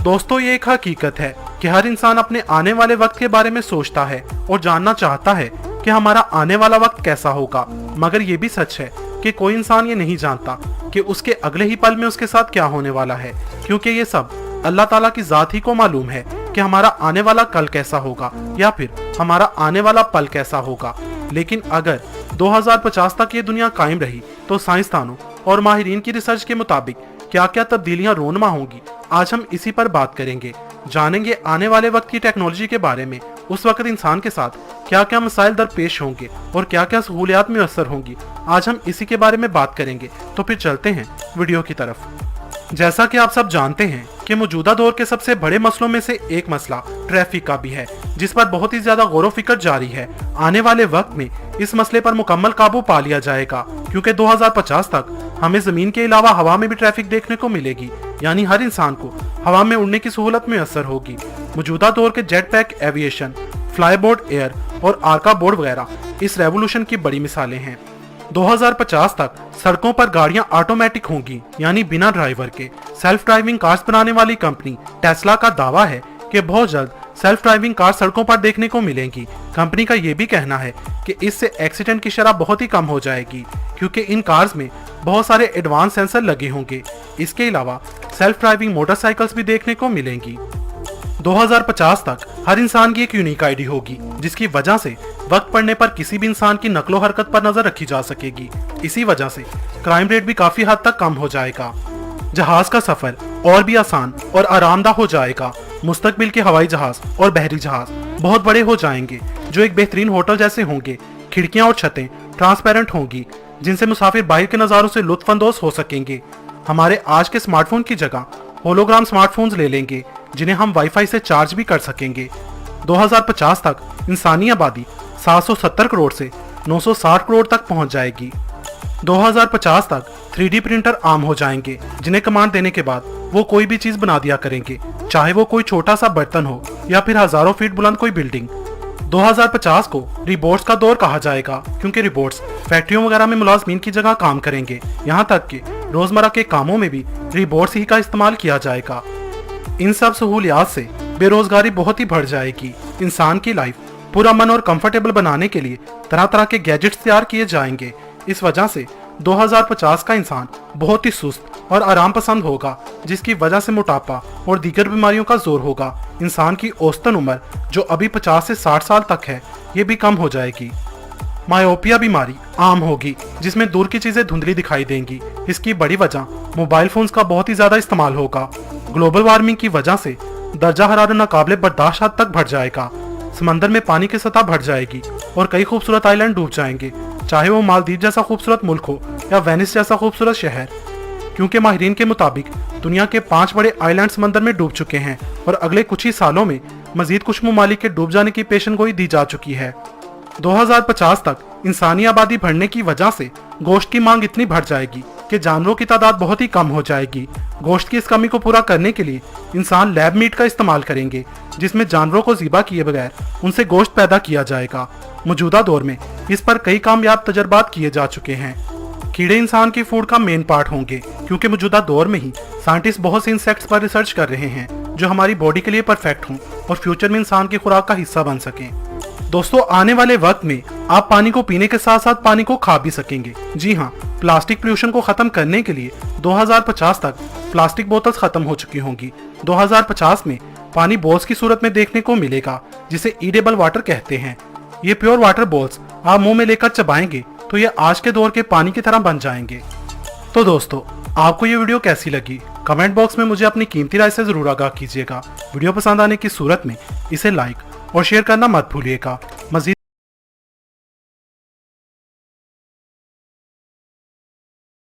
दोस्तों, ये एक हकीकत है कि हर इंसान अपने आने वाले वक्त के बारे में सोचता है और जानना चाहता है कि हमारा आने वाला वक्त कैसा होगा। मगर ये भी सच है कि कोई इंसान ये नहीं जानता कि उसके अगले ही पल में उसके साथ क्या होने वाला है, क्योंकि ये सब अल्लाह ताला की जात ही को मालूम है कि हमारा आने वाला कल कैसा होगा या फिर हमारा आने वाला पल कैसा होगा। लेकिन अगर 2050 तक ये दुनिया कायम रही तो साइंसदानों और माहिरीन की रिसर्च के मुताबिक क्या क्या तब्दीलियां रोनमा होंगी, आज हम इसी पर बात करेंगे। जानेंगे आने वाले वक्त की टेक्नोलॉजी के बारे में, उस वक्त इंसान के साथ क्या क्या मसाइल दरपेश होंगे और क्या क्या सहूलियात मुयस्सर होंगी। आज हम इसी के बारे में बात करेंगे। तो फिर चलते हैं वीडियो की तरफ। जैसा कि आप सब जानते हैं कि मौजूदा दौर के सबसे बड़े मसलों में से एक मसला ट्रैफिक का भी है, जिस पर बहुत ही ज्यादा गौर व फिक्र जारी है। आने वाले वक्त में इस मसले पर मुकम्मल काबू पा लिया जाएगा, क्योंकि 2050 तक हमें जमीन के अलावा हवा में भी ट्रैफिक देखने को मिलेगी, यानी हर इंसान को हवा में उड़ने की सहूलत मुयस्सर होगी। मौजूदा दौर के jet pack aviation, fly board air और आर्का बोर्ड वगैरह इस रेवोल्यूशन की बड़ी मिसालें हैं। 2050 तक सड़कों पर गाड़ियां ऑटोमेटिक होंगी, यानी बिना ड्राइवर के। सेल्फ ड्राइविंग कार्स बनाने वाली कंपनी टेस्ला का दावा है कि बहुत जल्द सेल्फ ड्राइविंग कार सड़कों पर देखने को मिलेंगी। कंपनी का यह भी कहना है कि इससे एक्सीडेंट की शरह बहुत ही कम हो जाएगी, क्योंकि इन कार्स में बहुत सारे एडवांस सेंसर लगे होंगे। इसके अलावा सेल्फ ड्राइविंग मोटरसाइकिल्स भी देखने को मिलेंगी। 2050 तक हर इंसान की एक यूनिक आईडी होगी, जिसकी वजह से वक्त पड़ने पर किसी भी इंसान की नकलो हरकत पर नजर रखी जा सकेगी। इसी वजह से क्राइम रेट भी काफी हद तक कम हो जाएगा। जहाज का सफर और भी आसान और आरामदा हो जाएगा। मुस्तकबिल के हवाई जहाज और बहरी जहाज बहुत बड़े हो जाएंगे, जो एक बेहतरीन होटल जैसे होंगे। खिड़कियां और छतें ट्रांसपेरेंट होंगी, जिनसे मुसाफिर बाहर के नजारों से लुत्फानंदोज हो सकेंगे। हमारे आज के स्मार्टफोन की जगह होलोग्राम स्मार्टफोन्स ले लेंगे, जिन्हें हम वाईफाई से चार्ज भी कर सकेंगे। 2050 तक इंसानी आबादी 770 करोड़ से 960 करोड़ तक पहुंच जाएगी। 2050 तक 3D प्रिंटर आम हो जाएंगे, जिन्हें कमांड देने के बाद वो कोई भी चीज बना दिया करेंगे, चाहे वो कोई छोटा सा बर्तन हो या फिर हजारों फीट बुलंद कोई बिल्डिंग। 2050 को रिबोट्स का दौर कहा जाएगा, क्योंकि रिबोट्स फैक्ट्रियों वगैरह में मुलाजमीन की जगह काम करेंगे। यहाँ तक कि रोजमर्रा के कामों में भी रिबोट्स ही का इस्तेमाल किया जाएगा। इन सब सहूलियात से बेरोजगारी बहुत ही बढ़ जाएगी। इंसान की लाइफ पूरा मन और कंफर्टेबल बनाने के लिए तरह तरह के गैजेट्स तैयार किए जाएंगे। इस वजह से 2050 का इंसान बहुत ही सुस्त और आराम पसंद होगा, जिसकी वजह से मोटापा और दीगर बीमारियों का जोर होगा। इंसान की औसतन उम्र, जो अभी 50 से 60 साल तक है, ये भी कम हो जाएगी। मायोपिया बीमारी आम होगी, जिसमें दूर की चीजें धुंधली दिखाई देंगी। इसकी बड़ी वजह मोबाइल फोन्स का बहुत ही ज्यादा इस्तेमाल होगा। ग्लोबल वार्मिंग की वजह से दर्जा हरारत नाकाबिले बर्दाश्त हद तक बढ़ जाएगा। समंदर में पानी की सतह बढ़ जाएगी और कई खूबसूरत आइलैंड डूब जाएंगे, चाहे वो मालदीव जैसा खूबसूरत मुल्क हो या वेनिस जैसा खूबसूरत शहर, क्योंकि माहिरीन के मुताबिक दुनिया के 5 बड़े आइलैंड समंदर में डूब चुके हैं और अगले कुछ ही सालों में मजीद कुछ ममालिक के डूब जाने की पेशनगोई दी जा चुकी है। 2050 तक इंसानी आबादी बढ़ने की वजह से गोश्त की मांग इतनी बढ़ जाएगी कि जानवरों की तादाद बहुत ही कम हो जाएगी। गोश्त की इस कमी को पूरा करने के लिए इंसान लैब मीट का इस्तेमाल करेंगे, जिसमें जानवरों को ज़िबा किए बगैर उनसे गोश्त पैदा किया जाएगा। मौजूदा दौर में इस पर कई कामयाब तजर्बात किए जा चुके हैं। कीड़े इंसान की फूड का मेन पार्ट होंगे, क्योंकि मौजूदा दौर में ही साइंटिस्ट बहुत से इंसेक्ट्स पर रिसर्च कर रहे हैं, जो हमारी बॉडी के लिए परफेक्ट हों और फ्यूचर में इंसान की खुराक का हिस्सा बन सकें। दोस्तों, आने वाले वक्त में आप पानी को पीने के साथ साथ पानी को खा भी सकेंगे। जी हाँ, प्लास्टिक पोल्यूशन को खत्म करने के लिए 2050 तक प्लास्टिक बोतल्स खत्म हो चुकी होंगी। 2050 में पानी बॉल्स की सूरत में देखने को मिलेगा, जिसे ईडेबल वाटर कहते हैं। ये प्योर वाटर बॉल्स आप मुंह में लेकर चबाएंगे तो ये आज के दौर के पानी की तरह बन जाएंगे। तो दोस्तों, आपको ये वीडियो कैसी लगी? कमेंट बॉक्स में मुझे अपनी कीमती राय से जरूर आगाह कीजिएगा। वीडियो पसंद आने की सूरत में इसे लाइक और शेयर करना मत भूलिएगा। मजीद